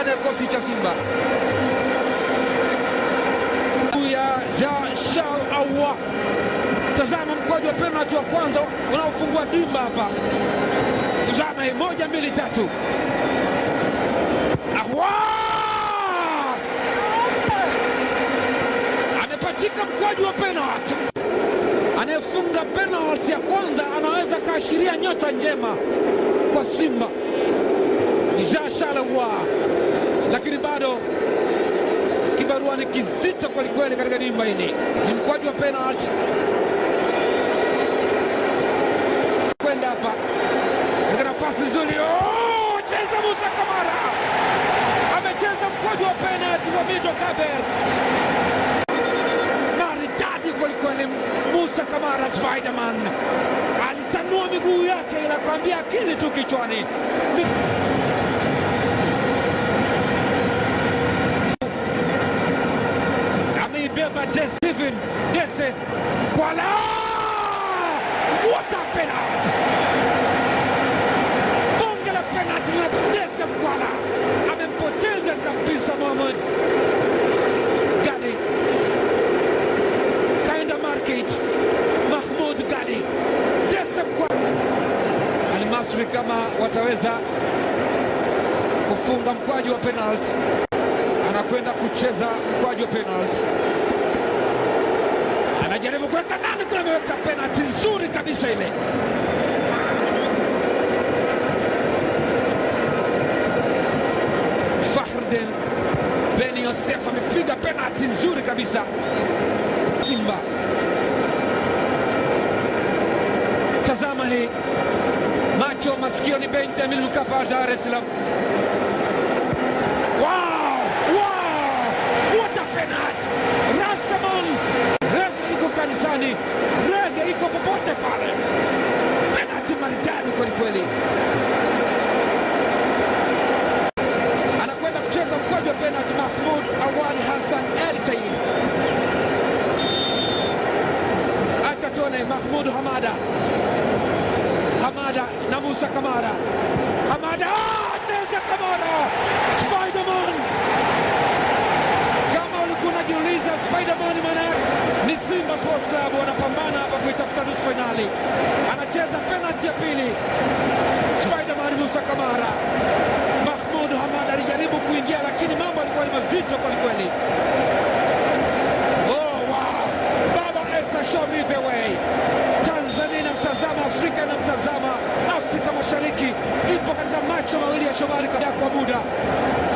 ndani ya kikosi cha Simba. Ya Shal Awa. Tazama mkwaju wa penalty wa kwanza unaofungua dimba hapa. Tazama hii 1 2 3. Ahwa! Amepachika mkwaju wa penalty. Anayefunga penalty ya kwanza anaweza kaashiria nyota njema kwa Simba. Shal Awa. Lakini bado kibarua ni kizito kwa kweli katika dimba hili. Ni mkwaju wa penalty. Kwenda hapa. Katika nafasi nzuri. Cheza Musa Kamara. Amecheza mkwaju wa penalty wa Mido Kaber. Maridadi kwa kweli Musa Kamara Spiderman. Alitanua miguu yake ila kuambia akili tu kichwani. Beba Steven Dese Kwala. What a penalty! Bonge la penalty na Dese Kwala. Amempoteza kabisa Mohamed Gadi. Kaenda market Mahmoud Gadi. Dese Kwala. Al-Masri kama wataweza kufunga mkwaju wa penalty. Anakwenda kucheza mkwaju wa penalty. Anajaribu kuweka ndani, kuna ameweka penalty nzuri kabisa ile. Fakhruddin Ben Yosef amepiga penalty nzuri kabisa. Simba. Tazama hii. Macho masikio ni Benjamin Mkapa, Dar es Salaam. Wow! What a penalty! Rastaman! Rege iko kanisani. Rege iko popote pale. Penalty maridadi kweli kweli. Anakwenda kucheza mkwaju wa penalty Mahmoud Awad Hassan El Said. Acha tuone Mahmoud Hamada. Hamada na Musa Kamara. Hamada! Cheza Kamara! Spiderman! Kama ulikuwa unajiuliza Spiderman maana ni Simba Sports Club wanapambana hapa kuitafuta nusu finali. Anacheza penalty ya pili. Spiderman Musa Kamara. Mahmoud Hamada alijaribu kuingia lakini mambo yalikuwa ni mazito kwa